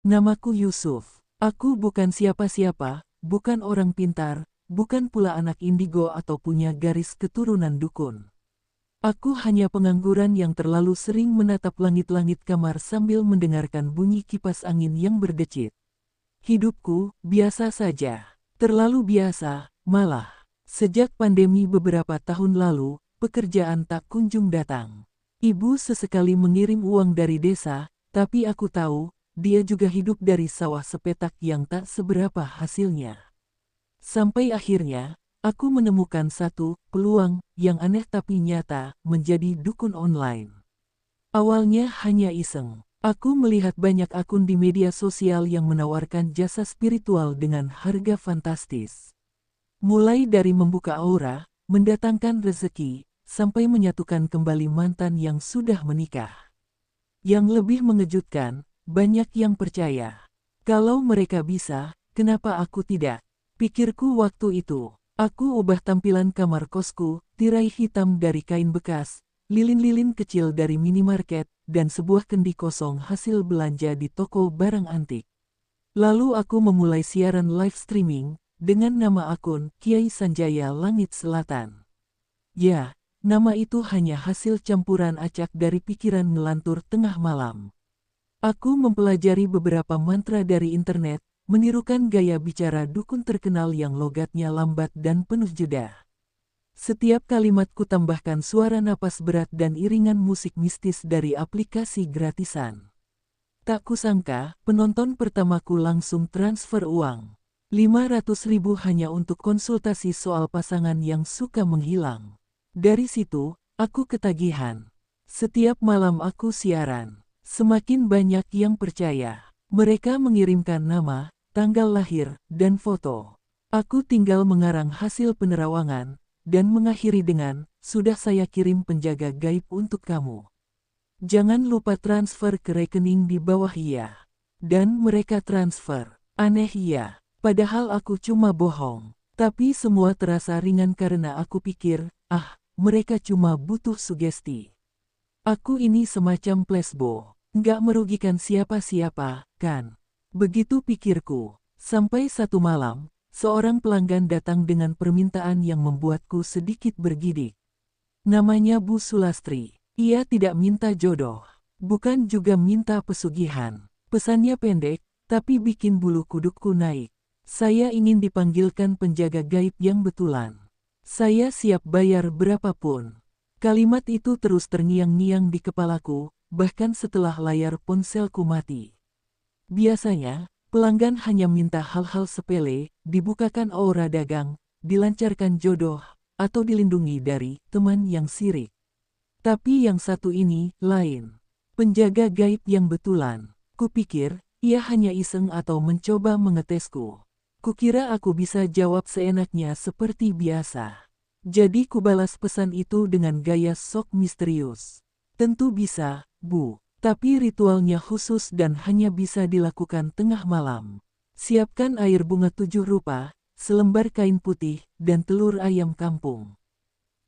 Namaku Yusuf. Aku bukan siapa-siapa, bukan orang pintar, bukan pula anak indigo atau punya garis keturunan dukun. Aku hanya pengangguran yang terlalu sering menatap langit-langit kamar sambil mendengarkan bunyi kipas angin yang berdecit. Hidupku biasa saja. Terlalu biasa, malah. Sejak pandemi beberapa tahun lalu, pekerjaan tak kunjung datang. Ibu sesekali mengirim uang dari desa, tapi aku tahu, dia juga hidup dari sawah sepetak yang tak seberapa hasilnya. Sampai akhirnya, aku menemukan satu peluang yang aneh tapi nyata, menjadi dukun online. Awalnya hanya iseng. Aku melihat banyak akun di media sosial yang menawarkan jasa spiritual dengan harga fantastis. Mulai dari membuka aura, mendatangkan rezeki, sampai menyatukan kembali mantan yang sudah menikah. Yang lebih mengejutkan, banyak yang percaya. Kalau mereka bisa, kenapa aku tidak? Pikirku waktu itu. Aku ubah tampilan kamar kosku, tirai hitam dari kain bekas, lilin-lilin kecil dari minimarket, dan sebuah kendi kosong hasil belanja di toko barang antik. Lalu aku memulai siaran live streaming, dengan nama akun Kiai Sanjaya Langit Selatan. Ya, nama itu hanya hasil campuran acak dari pikiran ngelantur tengah malam. Aku mempelajari beberapa mantra dari internet, menirukan gaya bicara dukun terkenal yang logatnya lambat dan penuh jeda. Setiap kalimat tambahkan suara napas berat dan iringan musik mistis dari aplikasi gratisan. Tak kusangka, penonton pertamaku langsung transfer uang. 500.000 hanya untuk konsultasi soal pasangan yang suka menghilang. Dari situ, aku ketagihan. Setiap malam aku siaran. Semakin banyak yang percaya. Mereka mengirimkan nama, tanggal lahir, dan foto. Aku tinggal mengarang hasil penerawangan, dan mengakhiri dengan, sudah saya kirim penjaga gaib untuk kamu. Jangan lupa transfer ke rekening di bawah ya. Dan mereka transfer. Aneh ya. Padahal aku cuma bohong. Tapi semua terasa ringan karena aku pikir, mereka cuma butuh sugesti. Aku ini semacam placebo. Nggak merugikan siapa-siapa, kan? Begitu pikirku. Sampai satu malam, seorang pelanggan datang dengan permintaan yang membuatku sedikit bergidik. Namanya Bu Sulastri. Ia tidak minta jodoh. Bukan juga minta pesugihan. Pesannya pendek, tapi bikin bulu kudukku naik. Saya ingin dipanggilkan penjaga gaib yang betulan. Saya siap bayar berapapun. Kalimat itu terus terngiang-ngiang di kepalaku, bahkan setelah layar ponselku mati. Biasanya, pelanggan hanya minta hal-hal sepele, dibukakan aura dagang, dilancarkan jodoh, atau dilindungi dari teman yang sirik. Tapi yang satu ini, lain. Penjaga gaib yang betulan. Kupikir, ia hanya iseng atau mencoba mengetesku. Kukira aku bisa jawab seenaknya seperti biasa. Jadi kubalas pesan itu dengan gaya sok misterius. Tentu bisa, Bu. Tapi ritualnya khusus dan hanya bisa dilakukan tengah malam. Siapkan air bunga 7 rupa, selembar kain putih, dan telur ayam kampung.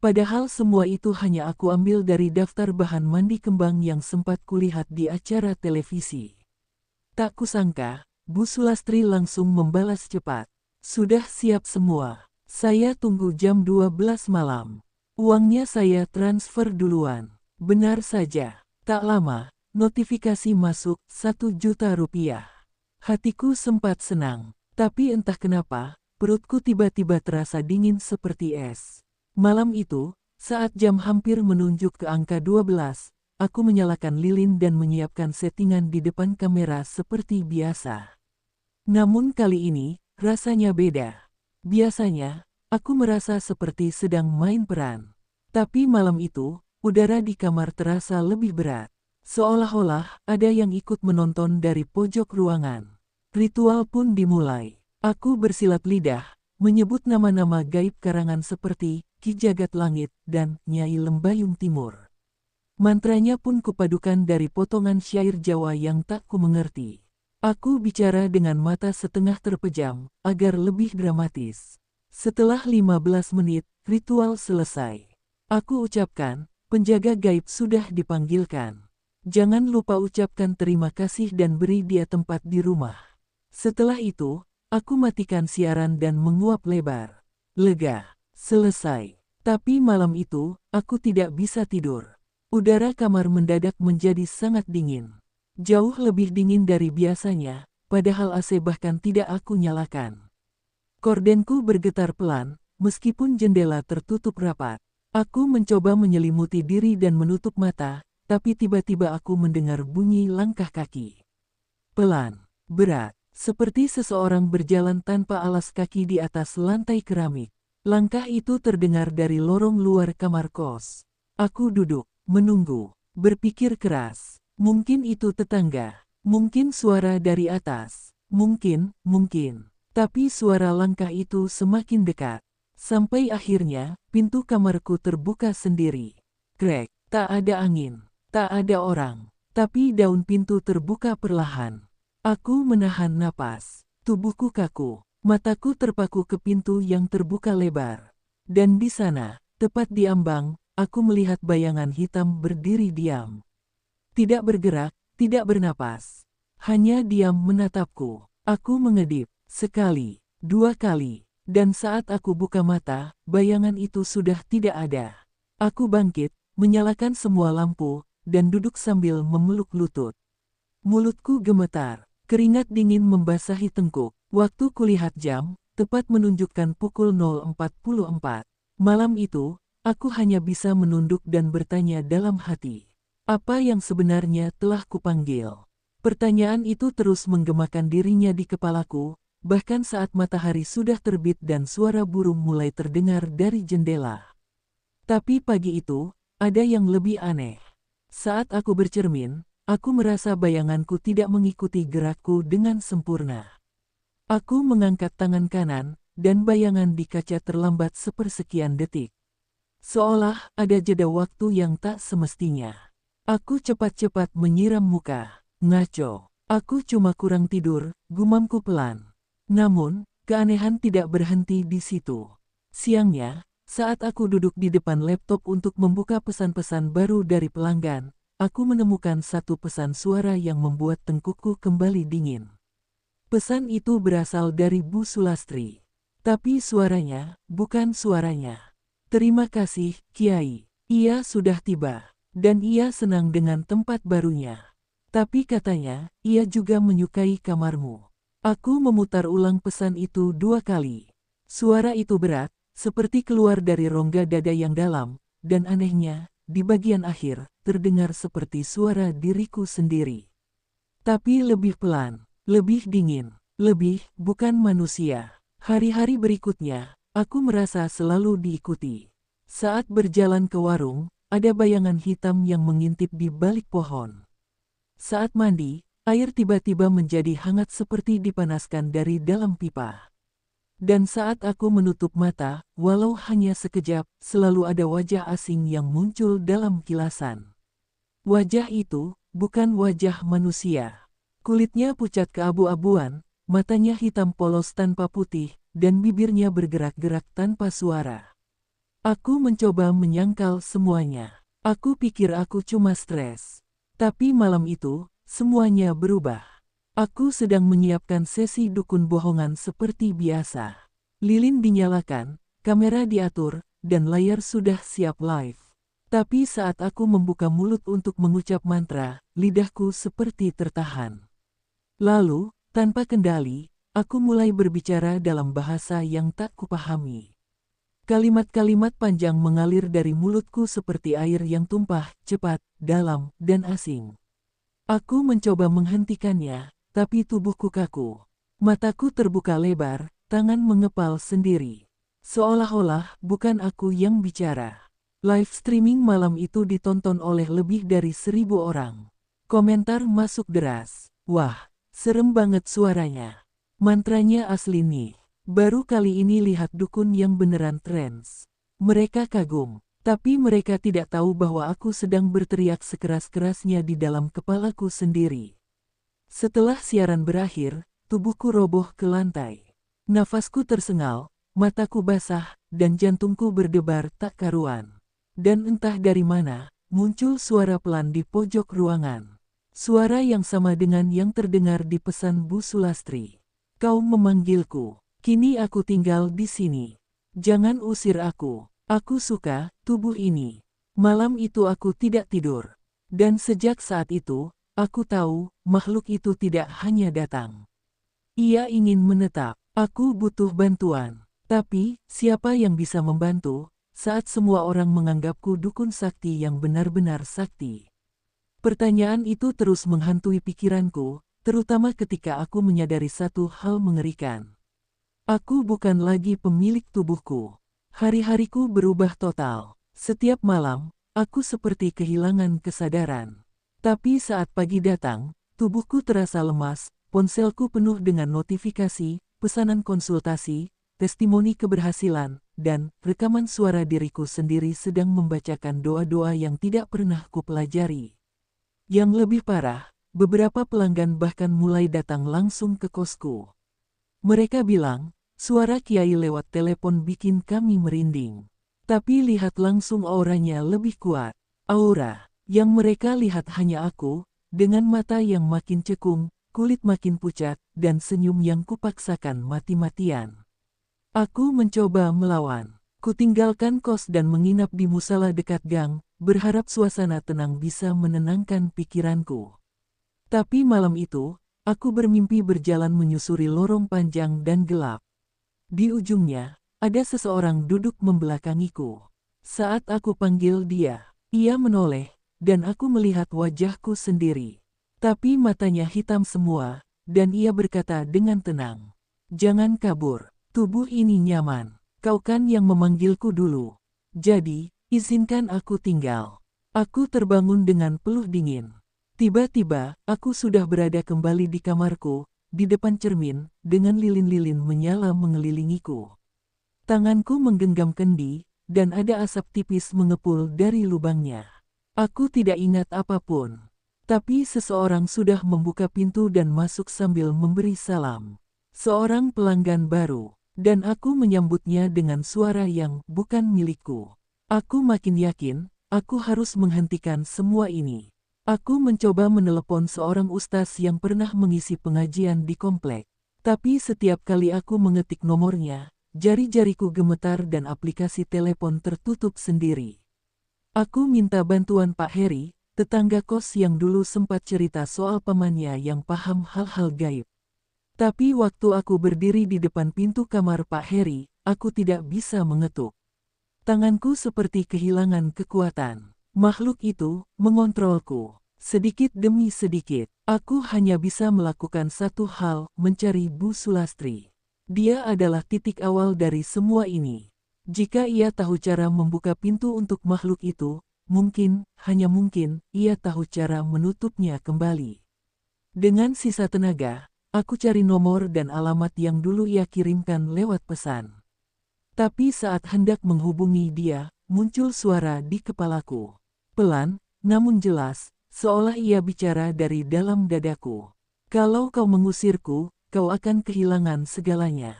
Padahal semua itu hanya aku ambil dari daftar bahan mandi kembang yang sempat kulihat di acara televisi. Tak kusangka, Bu Sulastri langsung membalas cepat. Sudah siap semua. Saya tunggu jam 12 malam. Uangnya saya transfer duluan. Benar saja. Tak lama, notifikasi masuk 1 juta rupiah. Hatiku sempat senang. Tapi entah kenapa, perutku tiba-tiba terasa dingin seperti es. Malam itu, saat jam hampir menunjuk ke angka 12, aku menyalakan lilin dan menyiapkan settingan di depan kamera seperti biasa. Namun kali ini, rasanya beda. Biasanya, aku merasa seperti sedang main peran. Tapi malam itu, udara di kamar terasa lebih berat. Seolah-olah ada yang ikut menonton dari pojok ruangan. Ritual pun dimulai. Aku bersilat lidah, menyebut nama-nama gaib karangan seperti Ki Jagat Langit dan Nyai Lembayung Timur. Mantranya pun kupadukan dari potongan syair Jawa yang tak ku mengerti. Aku bicara dengan mata setengah terpejam, agar lebih dramatis. Setelah 15 menit, ritual selesai. Aku ucapkan, penjaga gaib sudah dipanggilkan. Jangan lupa ucapkan terima kasih dan beri dia tempat di rumah. Setelah itu, aku matikan siaran dan menguap lebar. Lega. Selesai. Tapi malam itu, aku tidak bisa tidur. Udara kamar mendadak menjadi sangat dingin. Jauh lebih dingin dari biasanya, padahal AC bahkan tidak aku nyalakan. Kordenku bergetar pelan, meskipun jendela tertutup rapat. Aku mencoba menyelimuti diri dan menutup mata, tapi tiba-tiba aku mendengar bunyi langkah kaki. Pelan, berat, seperti seseorang berjalan tanpa alas kaki di atas lantai keramik. Langkah itu terdengar dari lorong luar kamar kos. Aku duduk, menunggu, berpikir keras. Mungkin itu tetangga, mungkin suara dari atas, mungkin. Tapi suara langkah itu semakin dekat. Sampai akhirnya, pintu kamarku terbuka sendiri. Krek, tak ada angin, tak ada orang. Tapi daun pintu terbuka perlahan. Aku menahan napas, tubuhku kaku, mataku terpaku ke pintu yang terbuka lebar. Dan di sana, tepat di ambang, aku melihat bayangan hitam berdiri diam. Tidak bergerak, tidak bernapas. Hanya diam menatapku. Aku mengedip, sekali, dua kali. Dan saat aku buka mata, bayangan itu sudah tidak ada. Aku bangkit, menyalakan semua lampu, dan duduk sambil memeluk lutut. Mulutku gemetar. Keringat dingin membasahi tengkuk. Waktu kulihat jam, tepat menunjukkan pukul 0.44. Malam itu, aku hanya bisa menunduk dan bertanya dalam hati. Apa yang sebenarnya telah kupanggil? Pertanyaan itu terus menggemakan dirinya di kepalaku, bahkan saat matahari sudah terbit dan suara burung mulai terdengar dari jendela. Tapi pagi itu, ada yang lebih aneh. Saat aku bercermin, aku merasa bayanganku tidak mengikuti gerakku dengan sempurna. Aku mengangkat tangan kanan, dan bayangan di kaca terlambat sepersekian detik. Seolah ada jeda waktu yang tak semestinya. Aku cepat-cepat menyiram muka. Ngaco. Aku cuma kurang tidur, gumamku pelan. Namun, keanehan tidak berhenti di situ. Siangnya, saat aku duduk di depan laptop untuk membuka pesan-pesan baru dari pelanggan, aku menemukan satu pesan suara yang membuat tengkukku kembali dingin. Pesan itu berasal dari Bu Sulastri. Tapi suaranya, bukan suaranya. Terima kasih, Kiai. Ia sudah tiba. Dan ia senang dengan tempat barunya. Tapi katanya, ia juga menyukai kamarmu. Aku memutar ulang pesan itu 2 kali. Suara itu berat, seperti keluar dari rongga dada yang dalam, dan anehnya, di bagian akhir, terdengar seperti suara diriku sendiri. Tapi lebih pelan, lebih dingin, lebih bukan manusia. Hari-hari berikutnya, aku merasa selalu diikuti. Saat berjalan ke warung, ada bayangan hitam yang mengintip di balik pohon. Saat mandi, air tiba-tiba menjadi hangat seperti dipanaskan dari dalam pipa. Dan saat aku menutup mata, walau hanya sekejap, selalu ada wajah asing yang muncul dalam kilasan. Wajah itu bukan wajah manusia. Kulitnya pucat keabu-abuan, matanya hitam polos tanpa putih, dan bibirnya bergerak-gerak tanpa suara. Aku mencoba menyangkal semuanya. Aku pikir aku cuma stres. Tapi malam itu, semuanya berubah. Aku sedang menyiapkan sesi dukun bohongan seperti biasa. Lilin dinyalakan, kamera diatur, dan layar sudah siap live. Tapi saat aku membuka mulut untuk mengucap mantra, lidahku seperti tertahan. Lalu, tanpa kendali, aku mulai berbicara dalam bahasa yang tak kupahami. Kalimat-kalimat panjang mengalir dari mulutku seperti air yang tumpah, cepat, dalam, dan asing. Aku mencoba menghentikannya, tapi tubuhku kaku. Mataku terbuka lebar, tangan mengepal sendiri. Seolah-olah bukan aku yang bicara. Live streaming malam itu ditonton oleh lebih dari 1.000 orang. Komentar masuk deras. Wah, serem banget suaranya. Mantranya asli nih. Baru kali ini lihat dukun yang beneran trends. Mereka kagum, tapi mereka tidak tahu bahwa aku sedang berteriak sekeras-kerasnya di dalam kepalaku sendiri. Setelah siaran berakhir, tubuhku roboh ke lantai. Nafasku tersengal, mataku basah, dan jantungku berdebar tak karuan. Dan entah dari mana, muncul suara pelan di pojok ruangan. Suara yang sama dengan yang terdengar di pesan Bu Sulastri. Kau memanggilku. Kini aku tinggal di sini. Jangan usir aku. Aku suka tubuh ini. Malam itu aku tidak tidur. Dan sejak saat itu, aku tahu makhluk itu tidak hanya datang. Ia ingin menetap. Aku butuh bantuan. Tapi, siapa yang bisa membantu saat semua orang menganggapku dukun sakti yang benar-benar sakti? Pertanyaan itu terus menghantui pikiranku, terutama ketika aku menyadari satu hal mengerikan. Aku bukan lagi pemilik tubuhku. Hari-hariku berubah total. Setiap malam, aku seperti kehilangan kesadaran. Tapi saat pagi datang, tubuhku terasa lemas, ponselku penuh dengan notifikasi, pesanan konsultasi, testimoni keberhasilan, dan rekaman suara diriku sendiri sedang membacakan doa-doa yang tidak pernah kupelajari. Yang lebih parah, beberapa pelanggan bahkan mulai datang langsung ke kosku. Mereka bilang, suara Kiai lewat telepon bikin kami merinding. Tapi lihat langsung auranya lebih kuat. Aura yang mereka lihat hanya aku, dengan mata yang makin cekung, kulit makin pucat, dan senyum yang kupaksakan mati-matian. Aku mencoba melawan. Kutinggalkan kos dan menginap di musala dekat gang, berharap suasana tenang bisa menenangkan pikiranku. Tapi malam itu, aku bermimpi berjalan menyusuri lorong panjang dan gelap. Di ujungnya, ada seseorang duduk membelakangiku. Saat aku panggil dia, ia menoleh, dan aku melihat wajahku sendiri. Tapi matanya hitam semua, dan ia berkata dengan tenang, "Jangan kabur. Tubuh ini nyaman. Kau kan yang memanggilku dulu. Jadi, izinkan aku tinggal." Aku terbangun dengan peluh dingin. Tiba-tiba, aku sudah berada kembali di kamarku, di depan cermin, dengan lilin-lilin menyala mengelilingiku. Tanganku menggenggam kendi, dan ada asap tipis mengepul dari lubangnya. Aku tidak ingat apapun. Tapi seseorang sudah membuka pintu dan masuk sambil memberi salam. Seorang pelanggan baru. Dan aku menyambutnya dengan suara yang bukan milikku. Aku makin yakin, aku harus menghentikan semua ini. Aku mencoba menelepon seorang ustaz yang pernah mengisi pengajian di komplek. Tapi setiap kali aku mengetik nomornya, jari-jariku gemetar dan aplikasi telepon tertutup sendiri. Aku minta bantuan Pak Heri, tetangga kos yang dulu sempat cerita soal pamannya yang paham hal-hal gaib. Tapi waktu aku berdiri di depan pintu kamar Pak Heri, aku tidak bisa mengetuk. Tanganku seperti kehilangan kekuatan. Makhluk itu mengontrolku. Sedikit demi sedikit, aku hanya bisa melakukan satu hal, mencari Bu Sulastri. Dia adalah titik awal dari semua ini. Jika ia tahu cara membuka pintu untuk makhluk itu, mungkin, hanya mungkin, ia tahu cara menutupnya kembali. Dengan sisa tenaga, aku cari nomor dan alamat yang dulu ia kirimkan lewat pesan. Tapi saat hendak menghubungi dia, muncul suara di kepalaku. Pelan, namun jelas, seolah ia bicara dari dalam dadaku. Kalau kau mengusirku, kau akan kehilangan segalanya.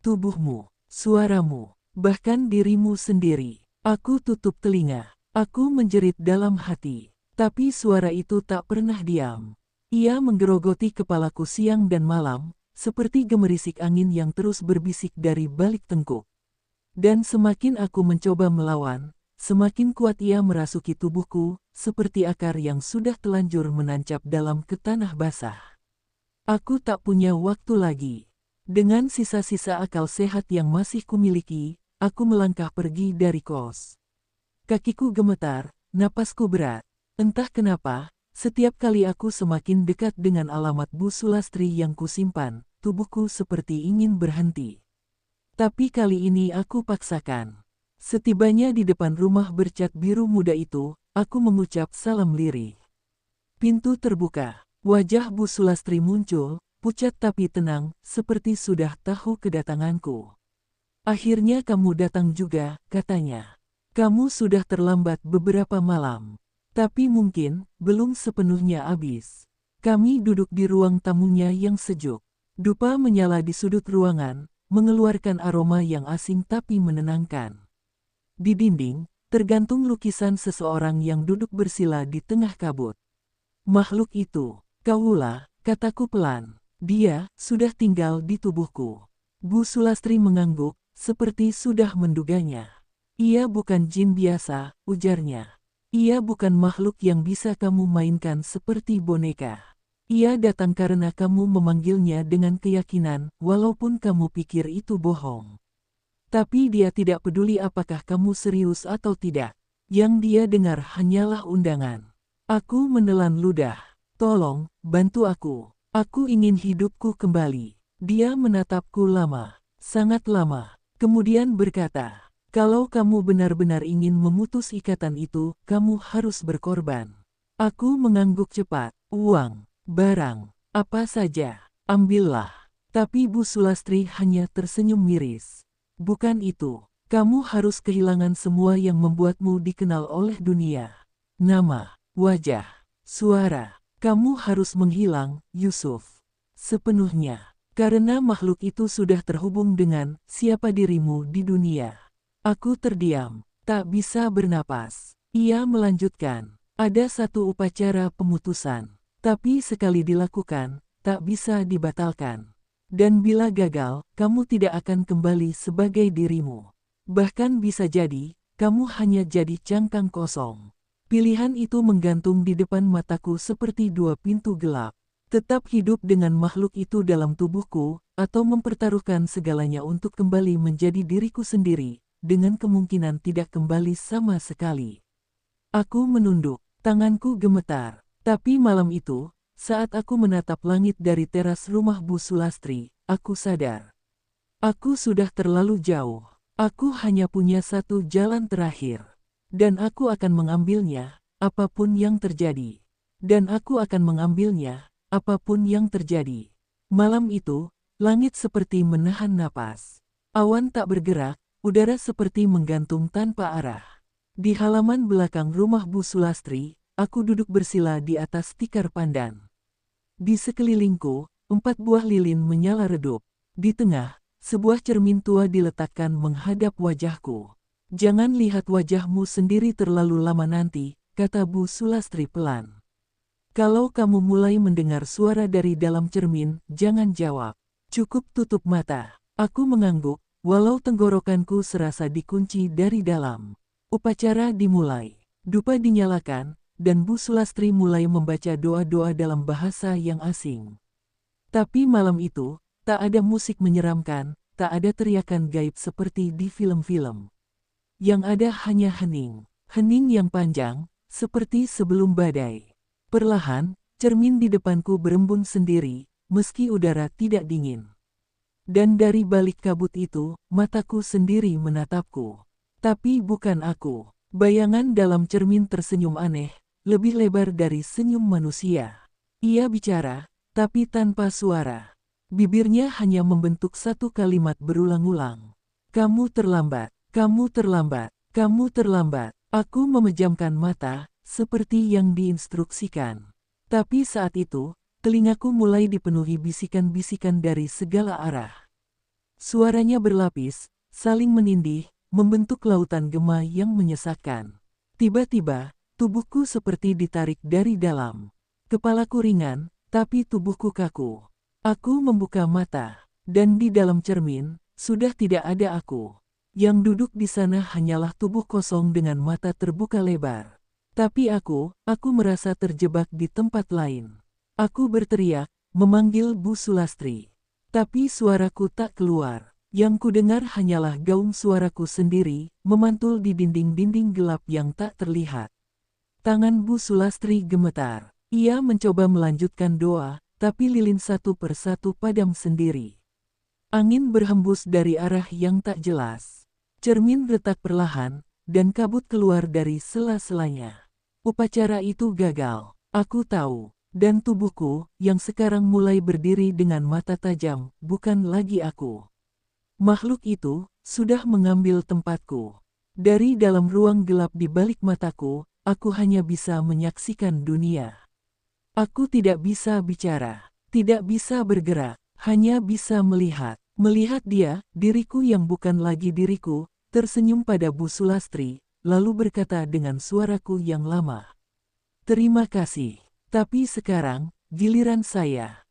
Tubuhmu, suaramu, bahkan dirimu sendiri. Aku tutup telinga. Aku menjerit dalam hati. Tapi suara itu tak pernah diam. Ia menggerogoti kepalaku siang dan malam, seperti gemerisik angin yang terus berbisik dari balik tengkuk. Dan semakin aku mencoba melawan, semakin kuat ia merasuki tubuhku, seperti akar yang sudah telanjur menancap dalam ke tanah basah. Aku tak punya waktu lagi. Dengan sisa-sisa akal sehat yang masih kumiliki, aku melangkah pergi dari kos. Kakiku gemetar, napasku berat. Entah kenapa, setiap kali aku semakin dekat dengan alamat Bu Sulastri yang kusimpan, tubuhku seperti ingin berhenti. Tapi kali ini aku paksakan. Setibanya di depan rumah bercat biru muda itu, aku mengucap salam lirih. Pintu terbuka. Wajah Bu Sulastri muncul, pucat tapi tenang, seperti sudah tahu kedatanganku. "Akhirnya kamu datang juga," katanya. "Kamu sudah terlambat beberapa malam. Tapi mungkin, belum sepenuhnya habis." Kami duduk di ruang tamunya yang sejuk. Dupa menyala di sudut ruangan, mengeluarkan aroma yang asing tapi menenangkan. Di dinding, tergantung lukisan seseorang yang duduk bersila di tengah kabut. Makhluk itu, kaulah, kataku pelan. Dia sudah tinggal di tubuhku. Bu Sulastri mengangguk, seperti sudah menduganya. Ia bukan jin biasa, ujarnya. Ia bukan makhluk yang bisa kamu mainkan seperti boneka. Ia datang karena kamu memanggilnya dengan keyakinan, walaupun kamu pikir itu bohong. Tapi dia tidak peduli apakah kamu serius atau tidak. Yang dia dengar hanyalah undangan. Aku menelan ludah. Tolong, bantu aku. Aku ingin hidupku kembali. Dia menatapku lama, sangat lama. Kemudian berkata, kalau kamu benar-benar ingin memutus ikatan itu, kamu harus berkorban. Aku mengangguk cepat. Uang, barang, apa saja, ambillah. Tapi Bu Sulastri hanya tersenyum miris. Bukan itu. Kamu harus kehilangan semua yang membuatmu dikenal oleh dunia. Nama, wajah, suara. Kamu harus menghilang, Yusuf. Sepenuhnya. Karena makhluk itu sudah terhubung dengan siapa dirimu di dunia. Aku terdiam, tak bisa bernapas. Ia melanjutkan. Ada satu upacara pemutusan. Tapi sekali dilakukan, tak bisa dibatalkan. Dan bila gagal, kamu tidak akan kembali sebagai dirimu. Bahkan bisa jadi, kamu hanya jadi cangkang kosong. Pilihan itu menggantung di depan mataku seperti dua pintu gelap. Tetap hidup dengan makhluk itu dalam tubuhku, atau mempertaruhkan segalanya untuk kembali menjadi diriku sendiri, dengan kemungkinan tidak kembali sama sekali. Aku menunduk, tanganku gemetar. Tapi malam itu, saat aku menatap langit dari teras rumah Bu Sulastri, aku sadar. Aku sudah terlalu jauh. Aku hanya punya satu jalan terakhir. Dan aku akan mengambilnya, apapun yang terjadi. Dan aku akan mengambilnya, apapun yang terjadi. Malam itu, langit seperti menahan napas. Awan tak bergerak, udara seperti menggantung tanpa arah. Di halaman belakang rumah Bu Sulastri, aku duduk bersila di atas tikar pandan. Di sekelilingku, 4 buah lilin menyala redup. Di tengah, sebuah cermin tua diletakkan menghadap wajahku. Jangan lihat wajahmu sendiri terlalu lama nanti, kata Bu Sulastri pelan. Kalau kamu mulai mendengar suara dari dalam cermin, jangan jawab. Cukup tutup mata. Aku mengangguk, walau tenggorokanku serasa dikunci dari dalam. Upacara dimulai. Dupa dinyalakan, dan Bu Sulastri mulai membaca doa-doa dalam bahasa yang asing. Tapi malam itu, tak ada musik menyeramkan, tak ada teriakan gaib seperti di film-film. Yang ada hanya hening. Hening yang panjang, seperti sebelum badai. Perlahan, cermin di depanku berembun sendiri, meski udara tidak dingin. Dan dari balik kabut itu, mataku sendiri menatapku. Tapi bukan aku. Bayangan dalam cermin tersenyum aneh, lebih lebar dari senyum manusia. Ia bicara, tapi tanpa suara. Bibirnya hanya membentuk satu kalimat berulang-ulang. Kamu terlambat. Kamu terlambat, kamu terlambat. Aku memejamkan mata, seperti yang diinstruksikan. Tapi saat itu, telingaku mulai dipenuhi bisikan-bisikan dari segala arah. Suaranya berlapis, saling menindih, membentuk lautan gema yang menyesakkan. Tiba-tiba, tubuhku seperti ditarik dari dalam. Kepalaku ringan, tapi tubuhku kaku. Aku membuka mata, dan di dalam cermin, sudah tidak ada aku. Yang duduk di sana hanyalah tubuh kosong dengan mata terbuka lebar. Tapi aku merasa terjebak di tempat lain. Aku berteriak, memanggil Bu Sulastri. Tapi suaraku tak keluar. Yang kudengar hanyalah gaung suaraku sendiri, memantul di dinding-dinding gelap yang tak terlihat. Tangan Bu Sulastri gemetar. Ia mencoba melanjutkan doa, tapi lilin satu persatu padam sendiri. Angin berhembus dari arah yang tak jelas. Cermin retak perlahan, dan kabut keluar dari sela-selanya. Upacara itu gagal, aku tahu, dan tubuhku, yang sekarang mulai berdiri dengan mata tajam, bukan lagi aku. Makhluk itu, sudah mengambil tempatku. Dari dalam ruang gelap di balik mataku, aku hanya bisa menyaksikan dunia. Aku tidak bisa bicara, tidak bisa bergerak, hanya bisa melihat. Melihat dia, diriku yang bukan lagi diriku, tersenyum pada Bu Sulastri, lalu berkata dengan suaraku yang lama. Terima kasih. Tapi sekarang, giliran saya.